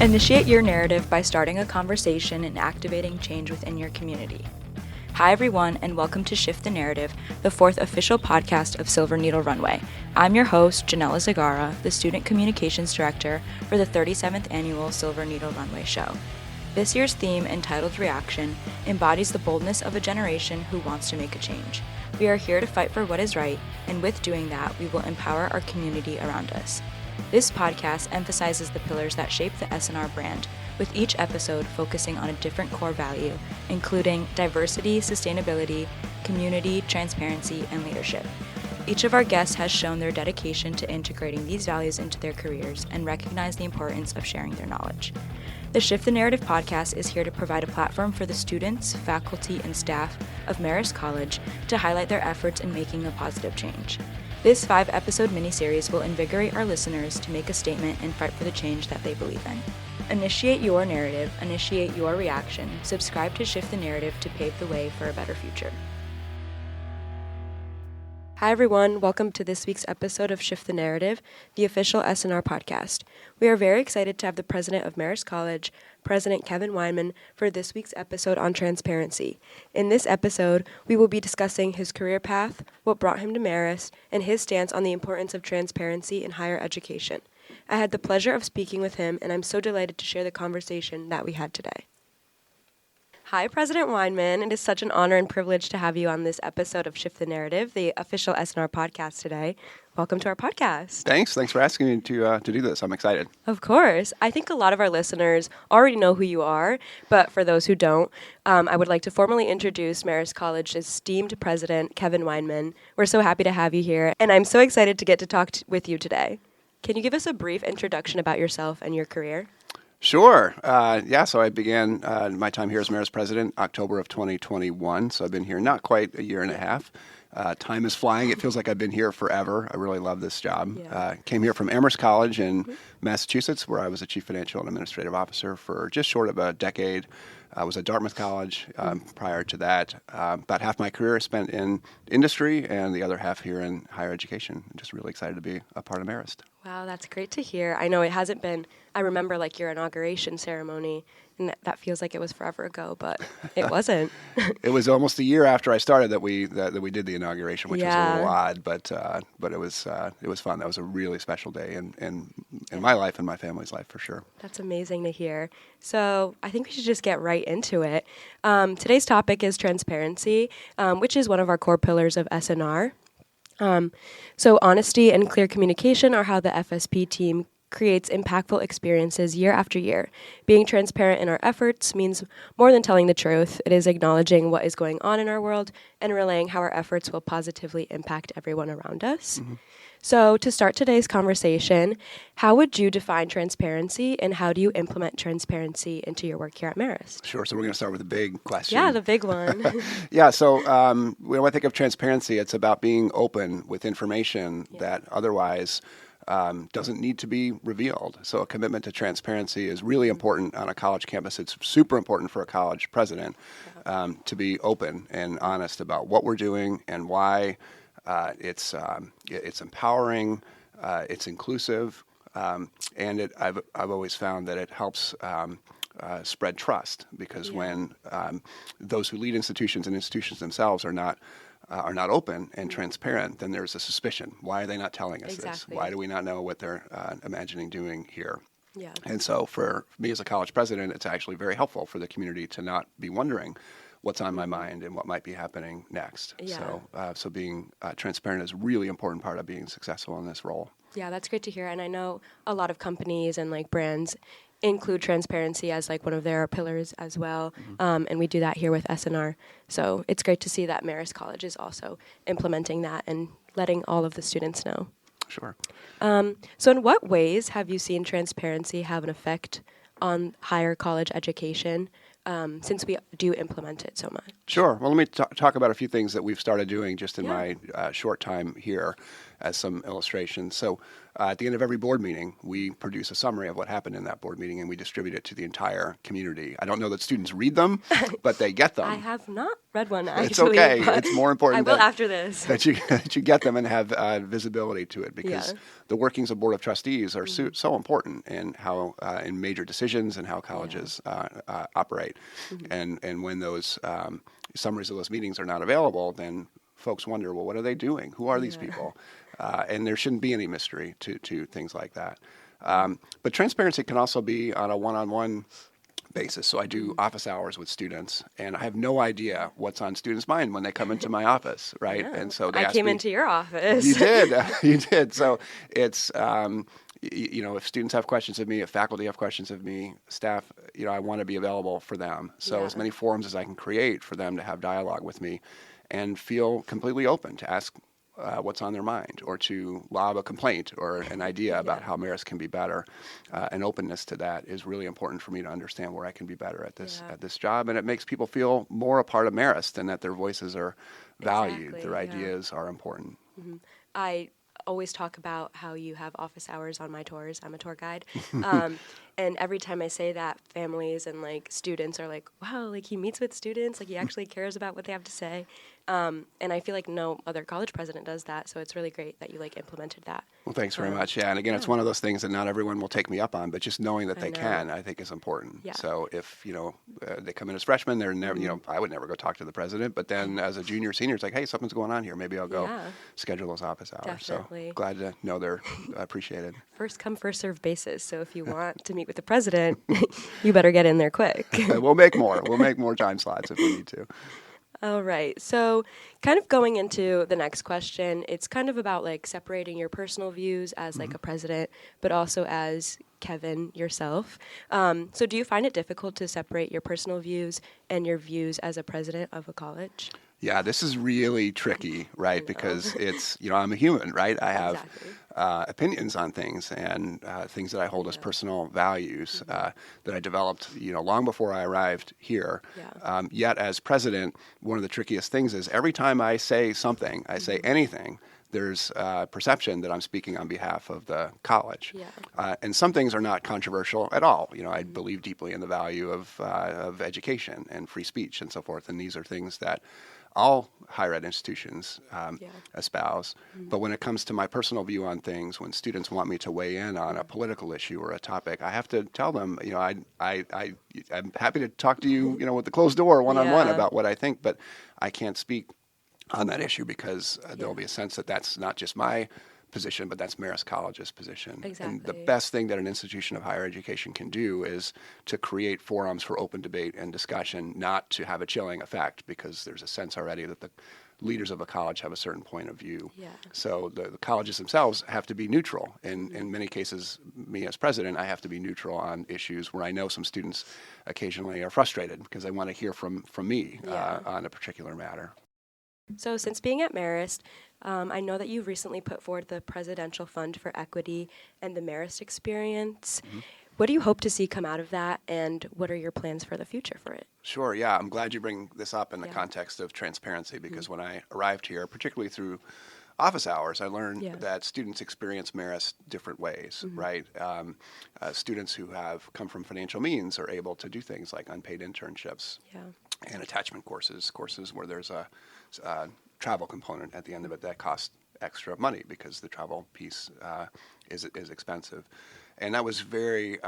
Initiate your narrative by starting a conversation and activating change within your community. Hi everyone, and welcome to Shift the Narrative, the fourth official podcast of Silver Needle Runway. I'm your host, Jianella and Zegarra, the Student Communications Director for the 37th Annual Silver Needle Runway Show. This year's theme, entitled Reaction, embodies the boldness of a generation who wants to make a change. We are here to fight for what is right, and with doing that, we will empower our community around us. This podcast emphasizes the pillars that shape the S&R brand, with each episode focusing on a different core value, including diversity, sustainability, community, transparency, and leadership. Each of our guests has shown their dedication to integrating these values into their careers and recognize the importance of sharing their knowledge. The Shift the Narrative podcast is here to provide a platform for the students, faculty, and staff of Marist College to highlight their efforts in making a positive change. This 5-episode miniseries will invigorate our listeners to make a statement and fight for the change that they believe in. Initiate your narrative, initiate your reaction, subscribe to Shift the Narrative to pave the way for a better future. Hi everyone, welcome to this week's episode of Shift the Narrative, the official S&R podcast. We are very excited to have the president of Marist College, President Kenan Weinman, for this week's episode on transparency. In this episode, we will be discussing his career path, what brought him to Marist, and his stance on the importance of transparency in higher education. I had the pleasure of speaking with him, and I'm so delighted to share the conversation that we had today. Hi, President Weinman. It is such an honor and privilege to have you on this episode of Shift the Narrative, the official S&R podcast today. Welcome to our podcast. Thanks for asking me to do this. I'm excited. Of course. I think a lot of our listeners already know who you are, but for those who don't, I would like to formally introduce Marist College's esteemed president, Kenan Weinman. We're so happy to have you here, and I'm so excited to get to talk with you today. Can you give us a brief introduction about yourself and your career? Sure. So I began my time here as Marist president October of 2021. So I've been here not quite a year and a half. Time is flying. It feels like I've been here forever. I really love this job. Yeah. Came here from Amherst College in Massachusetts, where I was a chief financial and administrative officer for just short of a decade. I was at Dartmouth College prior to that. About half my career spent in industry and the other half here in higher education. I'm just really excited to be a part of Marist. Wow, that's great to hear. I know it hasn't been, I remember like your inauguration ceremony, and that feels like it was forever ago, but it wasn't. It was almost a year after I started that we did the inauguration, which was a little odd, but it was fun. That was a really special day in my life and my family's life for sure. That's amazing to hear. So I think we should just get right into it. Today's topic is transparency, which is one of our core pillars of S&R. So honesty and clear communication are how the FSP team creates impactful experiences year after year. Being transparent in our efforts means more than telling the truth. It is acknowledging what is going on in our world and relaying how our efforts will positively impact everyone around us. Mm-hmm. So to start today's conversation, how would you define transparency and how do you implement transparency into your work here at Marist? Sure. So we're going to start with a big question. Yeah, the big one. So when I think of transparency, it's about being open with information that otherwise doesn't need to be revealed. So a commitment to transparency is really important on a college campus. It's super important for a college president to be open and honest about what we're doing and why. It's empowering, it's inclusive, and I've always found that it helps spread trust because when those who lead institutions and institutions themselves are not open and transparent, then there's a suspicion. Why are they not telling us this? Why do we not know what they're imagining doing here? Yeah. And so for me as a college president, it's actually very helpful for the community to not be wondering what's on my mind and what might be happening next. Yeah. So being transparent is a really important part of being successful in this role. Yeah, that's great to hear. And I know a lot of companies and like brands include transparency as like one of their pillars as well. Mm-hmm. And we do that here with S&R. So it's great to see that Marist College is also implementing that and letting all of the students know. Sure. So in what ways have you seen transparency have an effect on higher college education since we do implement it so much? Sure. Well, let me talk about a few things that we've started doing just in my short time here as some illustrations. So at the end of every board meeting, we produce a summary of what happened in that board meeting, and we distribute it to the entire community. I don't know that students read them, but they get them. I have not read one, actually. It's okay. It's more important I will after this. that you get them and have visibility to it, because the workings of Board of Trustees are so important in how in major decisions and how colleges operate. And when those summaries of those meetings are not available, then folks wonder, well, what are they doing? Who are these people? And there shouldn't be any mystery to things like that. But transparency can also be on a one-on-one basis. So I do office hours with students, and I have no idea what's on students' mind when they come into my office, right? Yeah. And so they I ask came me, into your office. You did. You did. So it's, if students have questions of me, if faculty have questions of me, staff, I want to be available for them. So as many forums as I can create for them to have dialogue with me and feel completely open to ask what's on their mind, or to lob a complaint or an idea about how Marist can be better. An openness to that is really important for me to understand where I can be better at this job, and it makes people feel more a part of Marist and that their voices are valued, their ideas are important. I always talk about how you have office hours on my tours. I'm a tour guide. And every time I say that, families and students are like, wow, he meets with students, he actually cares about what they have to say. And I feel like no other college president does that, so it's really great that you implemented that. Well, thanks very much. Yeah, and again, it's one of those things that not everyone will take me up on, but just knowing that they can, I think, is important. Yeah. So if they come in as freshmen, they're never, I would never go talk to the president, but then as a junior, senior, it's like, hey, something's going on here. Maybe I'll go schedule those office hours. Definitely. So glad to know they're appreciated. First come, first serve basis. So if you want to meet with the president, you better get in there quick. We'll make more. We'll make more time slots if we need to. All right. So kind of going into the next question, it's kind of about separating your personal views as a president, but also as Kevin yourself. So do you find it difficult to separate your personal views and your views as a president of a college? Yeah, this is really tricky, right? Because it's, I'm a human, right? I have opinions on things and things that I hold as personal values that I developed, long before I arrived here. Yet as president, one of the trickiest things is every time I say something, I say anything, there's a perception that I'm speaking on behalf of the college. And some things are not controversial at all. I believe deeply in the value of education and free speech and so forth. And these are things that all higher ed institutions espouse. But when it comes to my personal view on things, when students want me to weigh in on a political issue or a topic, I have to tell them, I'm happy to talk to you, with the closed door, one-on-one about what I think, but I can't speak on that issue because there'll be a sense that that's not just my position, but that's Marist College's position. Exactly. And the best thing that an institution of higher education can do is to create forums for open debate and discussion, not to have a chilling effect, because there's a sense already that the leaders of a college have a certain point of view. So the colleges themselves have to be neutral. In many cases, me as president, I have to be neutral on issues where I know some students occasionally are frustrated because they want to hear from me on a particular matter. So since being at Marist, I know that you've recently put forward the Presidential Fund for Equity and the Marist Experience. What do you hope to see come out of that, and what are your plans for the future for it? Sure, yeah. I'm glad you bring this up in the context of transparency, because when I arrived here, particularly through office hours, I learned that students experience Marist different ways, right? Students who have come from financial means are able to do things like unpaid internships and attachment courses where there's a travel component at the end of it that costs extra money because the travel piece is expensive. And that was very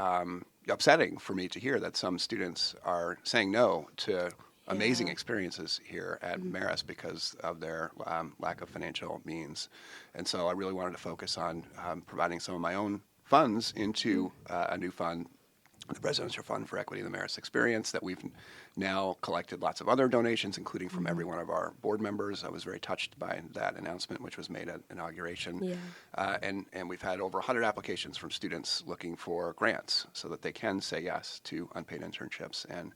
upsetting for me to hear that some students are saying no to amazing experiences here at Marist because of their lack of financial means. And so I really wanted to focus on providing some of my own funds into a new fund, the Presidential Fund for Equity and the Marist Experience, that we've now collected lots of other donations, including from every one of our board members. I was very touched by that announcement, which was made at inauguration. And we've had over 100 applications from students looking for grants so that they can say yes to unpaid internships and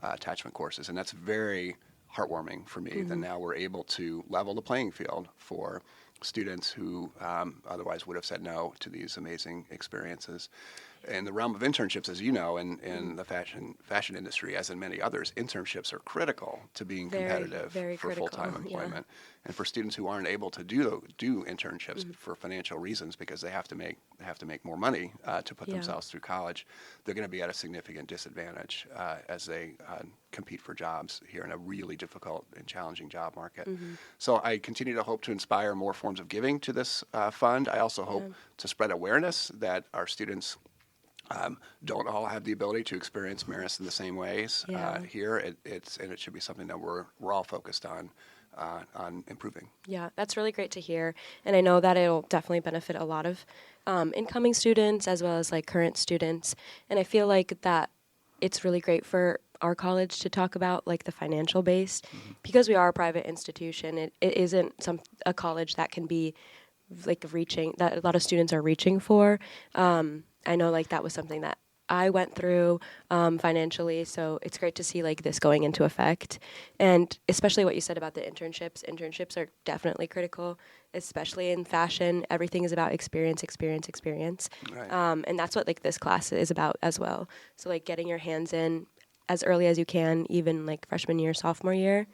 attachment courses. And that's very heartwarming for me that now we're able to level the playing field for students who otherwise would have said no to these amazing experiences. In the realm of internships, as you know, in the fashion industry, as in many others, internships are critical to being competitive very for critical, full-time employment. And for students who aren't able to do internships for financial reasons because they have to make more money to put themselves through college, they're going to be at a significant disadvantage as they compete for jobs here in a really difficult and challenging job market. So I continue to hope to inspire more forms of giving to this fund. I also hope to spread awareness that our students don't all have the ability to experience Marist in the same ways here. It should be something that we're all focused on improving. Yeah, that's really great to hear, and I know that it'll definitely benefit a lot of incoming students as well as like current students. And I feel like that it's really great for our college to talk about like the financial base because we are a private institution. It isn't a college that can be like reaching that a lot of students are reaching for. I know like that was something that I went through financially, so it's great to see like this going into effect. And especially what you said about the internships. Internships are definitely critical, especially in fashion. Everything is about experience. Right. And that's what like this class is about as well. So like getting your hands in as early as you can, even like freshman year, sophomore year.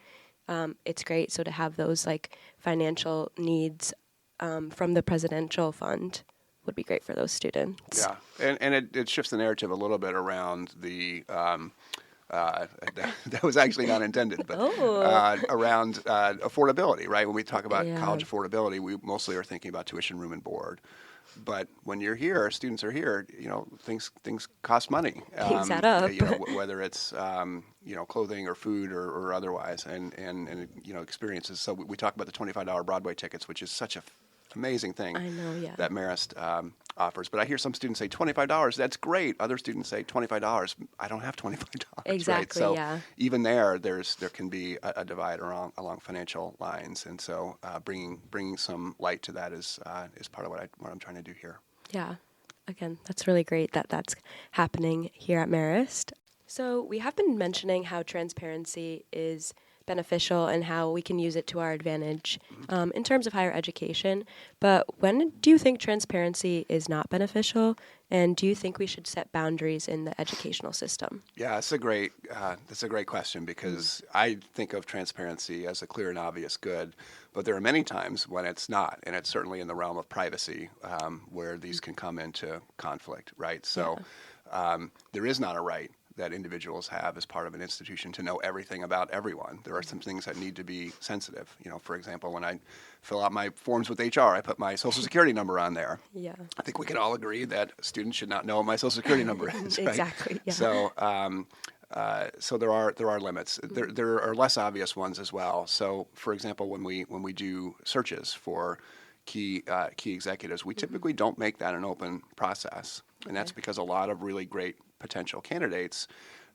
It's great. So to have those like financial needs from the presidential fund would be great for those students. Yeah, and it shifts the narrative a little bit around the that was actually not intended, but around affordability, right? When we talk about college affordability, we mostly are thinking about tuition, room, and board. But when you're here, students are here. Things cost money. Things add up. Whether it's clothing or food or otherwise, and experiences. So we talk about the $25 Broadway tickets, which is such a amazing thing I know, that Marist offers. But I hear some students say $25, that's great. Other students say $25, I don't have $25. Exactly, right? So even there can be a divide along financial lines. And so bringing some light to that is part of what I'm trying to do here. Yeah. Again, that's really great that that's happening here at Marist. So we have been mentioning how transparency is beneficial and how we can use it to our advantage in terms of higher education. But when do you think transparency is not beneficial? And do you think we should set boundaries in the educational system? Yeah, that's a great question because I think of transparency as a clear and obvious good, but there are many times when it's not, and it's certainly in the realm of privacy where these can come into conflict, right? So there is not a right that individuals have as part of an institution to know everything about everyone. There are some things that need to be sensitive. For example, when I fill out my forms with HR, I put my social security number on there. Yeah. I think we can all agree that students should not know what my social security number is, right? Exactly. Yeah. So there are limits. There are less obvious ones as well. So, for example, when we do searches for key executives, we typically don't make that an open process, and that's because a lot of really great potential candidates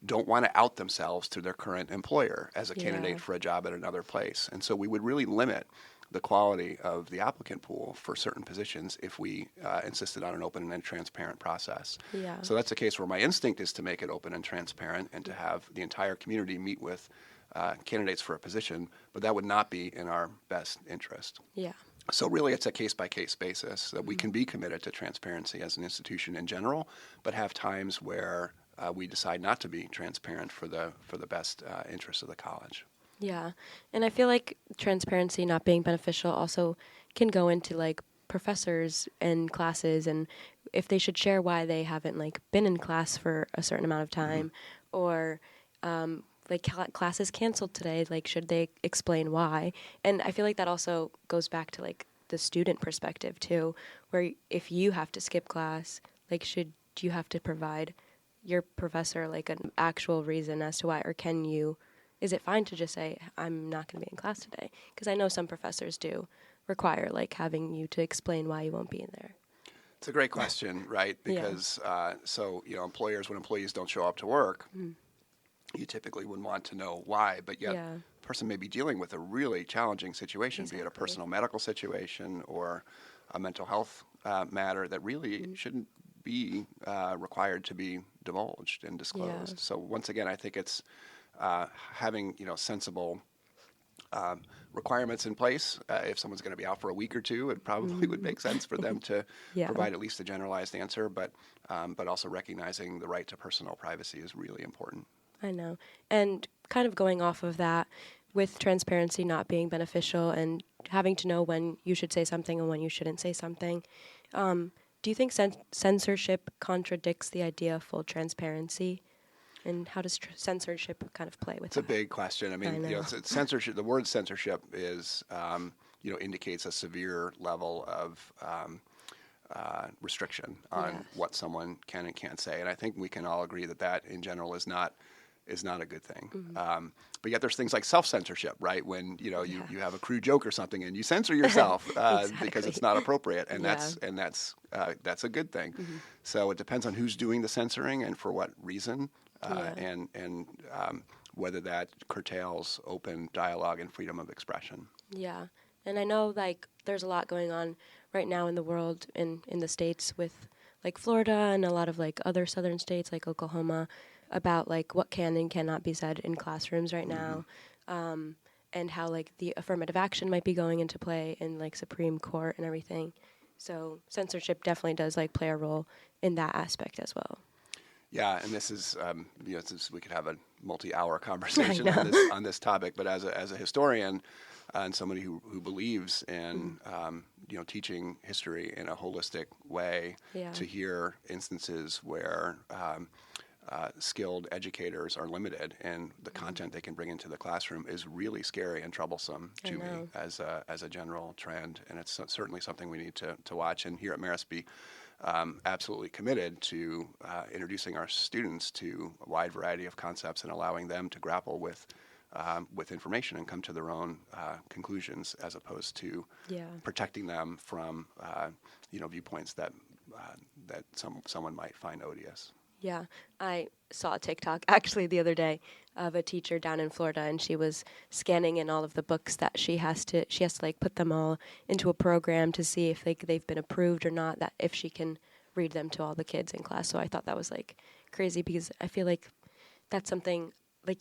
don't want to out themselves to their current employer as a candidate for a job at another place. And so we would really limit the quality of the applicant pool for certain positions if we insisted on an open and transparent process. Yeah. So that's a case where my instinct is to make it open and transparent and to have the entire community meet with candidates for a position, but that would not be in our best interest. Yeah. So really it's a case-by-case basis that we can be committed to transparency as an institution in general, but have times where we decide not to be transparent for the best interests of the college. Yeah. And I feel like transparency not being beneficial also can go into like professors and classes and if they should share why they haven't like been in class for a certain amount of time or like classes canceled today, like should they explain why? And I feel like that also goes back to like the student perspective too, where if you have to skip class, like should you have to provide your professor like an actual reason as to why, or is it fine to just say, I'm not going to be in class today? Because I know some professors do require like having you to explain why you won't be in there. It's a great question, right? Because employers, when employees don't show up to work, you typically would want to know why, but yet the person may be dealing with a really challenging situation, be it a personal medical situation or a mental health matter that really shouldn't be required to be divulged and disclosed. So once again, I think it's having sensible requirements in place. If someone's going to be out for a week or two, it probably would make sense for them to provide at least a generalized answer, but also recognizing the right to personal privacy is really important. I know. And kind of going off of that, with transparency not being beneficial and having to know when you should say something and when you shouldn't say something, do you think censorship contradicts the idea of full transparency? And how does censorship kind of play with that? It's a big question. I mean, censorship. The word censorship is, indicates a severe level of restriction on what someone can and can't say. And I think we can all agree that in general is not a good thing. Mm-hmm. But yet there's things like self-censorship, right? When you have a crude joke or something and you censor yourself because it's not appropriate, and that's a good thing. Mm-hmm. So it depends on who's doing the censoring and for what reason, and whether that curtails open dialogue and freedom of expression. Yeah, and I know there's a lot going on right now in the world, in the States, with Florida and a lot of other southern states like Oklahoma, about what can and cannot be said in classrooms right now, and how the affirmative action might be going into play in Supreme Court and everything. So censorship definitely does play a role in that aspect as well. Yeah, and this is we could have a multi-hour conversation on this topic, but as a historian and somebody who believes in teaching history in a holistic way, to hear instances where skilled educators are limited in the content they can bring into the classroom is really scary and troublesome to me as a general trend, and it's certainly something we need to watch. And here at Marist, be absolutely committed to introducing our students to a wide variety of concepts and allowing them to grapple with information and come to their own conclusions, as opposed to protecting them from viewpoints that someone might find odious. Yeah, I saw a TikTok actually the other day of a teacher down in Florida, and she was scanning in all of the books that she has to put them all into a program to see if they've been approved or not, that if she can read them to all the kids in class. So I thought that was crazy, because I feel that's something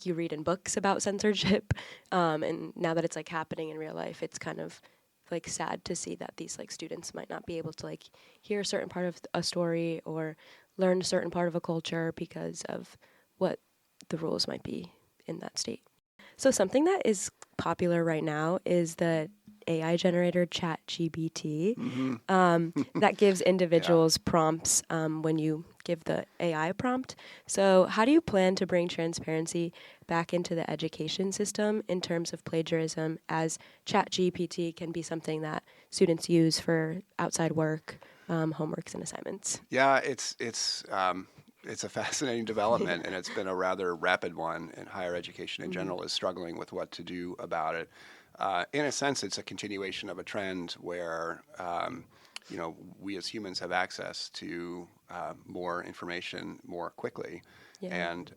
you read in books about censorship, and now that it's happening in real life, it's kind of sad to see that these students might not be able to hear a certain part of a story or learn a certain part of a culture because of what the rules might be in that state. So something that is popular right now is the AI generator ChatGPT, that gives individuals prompts when you give the AI prompt. So how do you plan to bring transparency back into the education system in terms of plagiarism, as ChatGPT can be something that students use for outside work, homeworks and assignments? Yeah, it's a fascinating development, and it's been a rather rapid one, and higher education in general is struggling with what to do about it. In a sense, it's a continuation of a trend where we as humans have access to more information more quickly, and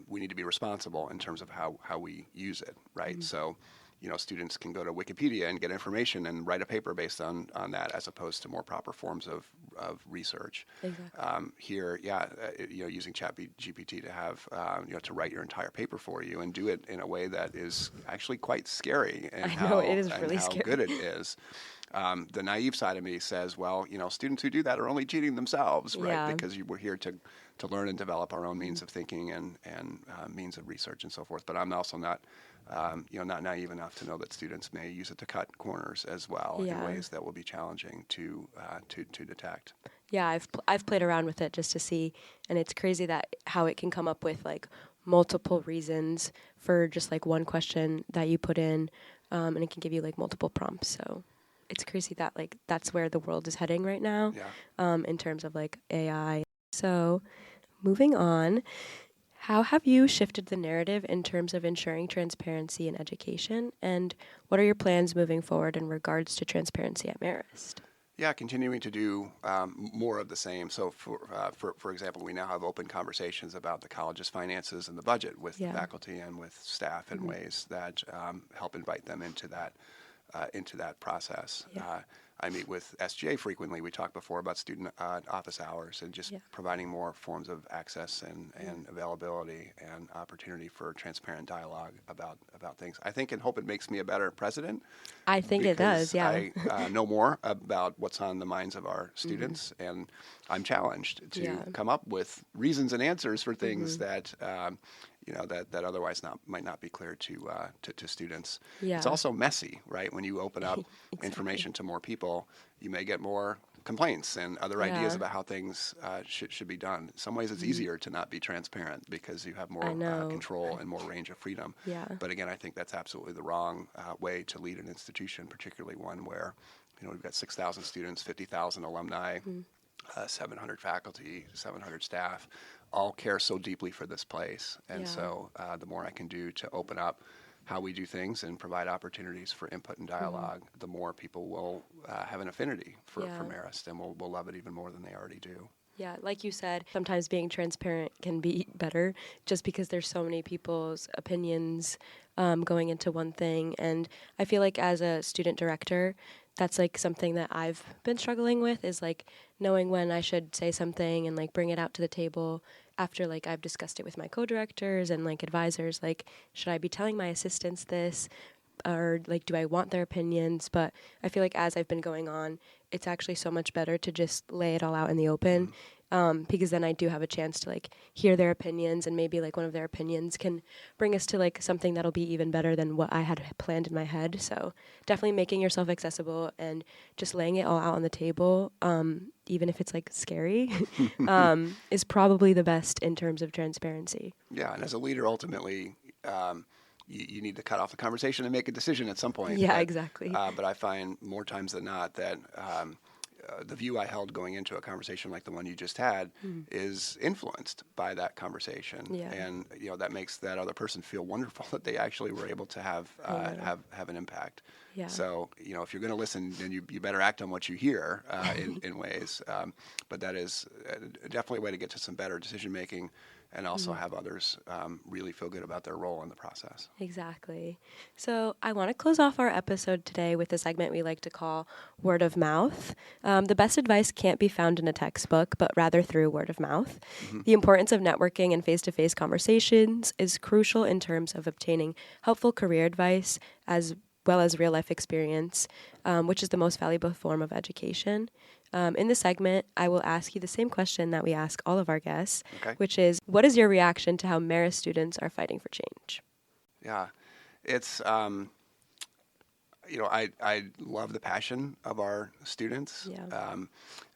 we need to be responsible in terms of how we use it, right? So, students can go to Wikipedia and get information and write a paper based on that, as opposed to more proper forms of research. Exactly. Here, using ChatGPT to have to write your entire paper for you and do it in a way that is actually quite scary, and it is really how scary. good it is. The naive side of me says, well, students who do that are only cheating themselves, right? Yeah. Because we're here to learn and develop our own means of thinking and means of research and so forth. But I'm also not naive enough to know that students may use it to cut corners as well in ways that will be challenging to detect. Yeah, I've played around with it just to see, and it's crazy that how it can come up with multiple reasons for just one question that you put in, and it can give you multiple prompts. So it's crazy that that's where the world is heading right now, in terms of AI. So moving on, how have you shifted the narrative in terms of ensuring transparency in education, and what are your plans moving forward in regards to transparency at Marist? Yeah, continuing to do more of the same. So, for example, we now have open conversations about the college's finances and the budget with faculty and with staff in ways that help invite them into that process. I meet with SGA frequently. We talked before about student office hours and just providing more forms of access and availability and opportunity for transparent dialogue about things. I think and hope it makes me a better president. I think it does, yeah. I know more about what's on the minds of our students, and I'm challenged to come up with reasons and answers for things that that otherwise might not be clear to students. Yeah. It's also messy, right? When you open up Exactly. information to more people, you may get more complaints and other ideas about how things should be done. In some ways, it's easier to not be transparent because you have more control and more range of freedom. Yeah. But again, I think that's absolutely the wrong way to lead an institution, particularly one where we've got 6,000 students, 50,000 alumni, 700 faculty, 700 staff, all care so deeply for this place. And so the more I can do to open up how we do things and provide opportunities for input and dialogue, the more people will have an affinity for Marist and will love it even more than they already do. Yeah, like you said, sometimes being transparent can be better just because there's so many people's opinions going into one thing. And I feel like as a student director, that's like something that I've been struggling with, is like knowing when I should say something and like bring it out to the table after like I've discussed it with my co-directors and like advisors. Like, should I be telling my assistants this, or like do I want their opinions? But I feel like as I've been going on, it's actually so much better to just lay it all out in the open. Because then I do have a chance to like hear their opinions, and maybe like one of their opinions can bring us to like something that'll be even better than what I had planned in my head. So definitely making yourself accessible and just laying it all out on the table, even if it's like scary, is probably the best in terms of transparency. Yeah, and as a leader, ultimately, you need to cut off the conversation and make a decision at some point. Yeah, exactly. But I find more times than not that the view I held going into a conversation like the one you just had is influenced by that conversation, and that makes that other person feel wonderful that they actually were able to have an impact. Yeah. So if you're going to listen, then you better act on what you hear in ways. But that is definitely a way to get to some better decision making, and also have others really feel good about their role in the process. Exactly. So I want to close off our episode today with a segment we like to call word of mouth. The best advice can't be found in a textbook, but rather through word of mouth. The importance of networking and face-to-face conversations is crucial in terms of obtaining helpful career advice as well as real-life experience, which is the most valuable form of education. In this segment, I will ask you the same question that we ask all of our guests, which is, what is your reaction to how Marist students are fighting for change? Yeah, it's, I love the passion of our students. Yeah.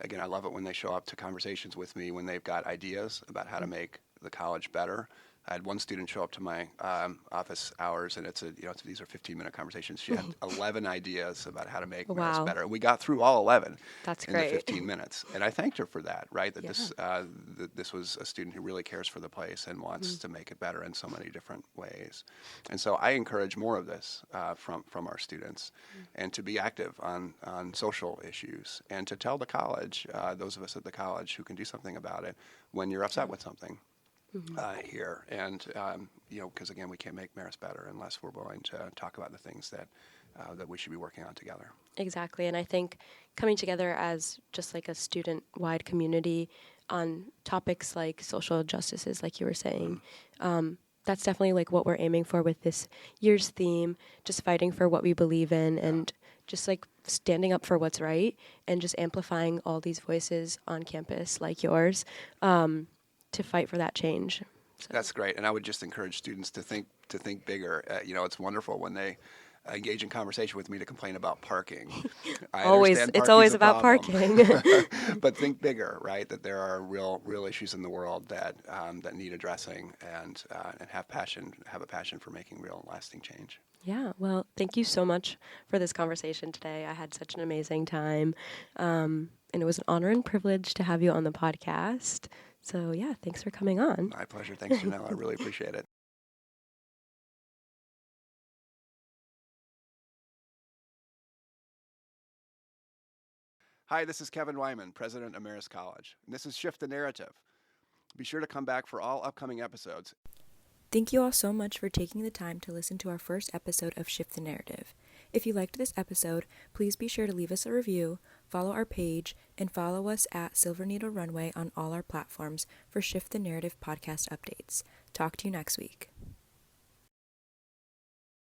Again, I love it when they show up to conversations with me when they've got ideas about how to make the college better. I had one student show up to my office hours, and these are 15-minute conversations. She had 11 ideas about how to make Marist better. We got through all 11 in the 15 minutes, and I thanked her for that. Right, that this was a student who really cares for the place and wants to make it better in so many different ways. And so I encourage more of this from our students, and to be active on social issues, and to tell the college, those of us at the college who can do something about it, when you're upset with something. Here, and because again, we can't make Marist better unless we're willing to talk about the things that we should be working on together. Exactly, and I think coming together as just like a student-wide community on topics like social justices, like you were saying, that's definitely like what we're aiming for with this year's theme, just fighting for what we believe in, and just like standing up for what's right, and just amplifying all these voices on campus like yours. To fight for that change. So. That's great, and I would just encourage students to think bigger. It's wonderful when they engage in conversation with me to complain about parking. It's always about parking. But think bigger, right? That there are real issues in the world that need addressing, and have a passion for making real lasting change. Yeah, well, thank you so much for this conversation today. I had such an amazing time, and it was an honor and privilege to have you on the podcast. So, yeah, thanks for coming on. My pleasure. Thanks, Jianella. I really appreciate it. Hi, this is Kevin Weinman, President of Amherst College, and this is Shift the Narrative. Be sure to come back for all upcoming episodes. Thank you all so much for taking the time to listen to our first episode of Shift the Narrative. If you liked this episode, please be sure to leave us a review, follow our page, and follow us at Silver Needle Runway on all our platforms for Shift the Narrative podcast updates. Talk to you next week.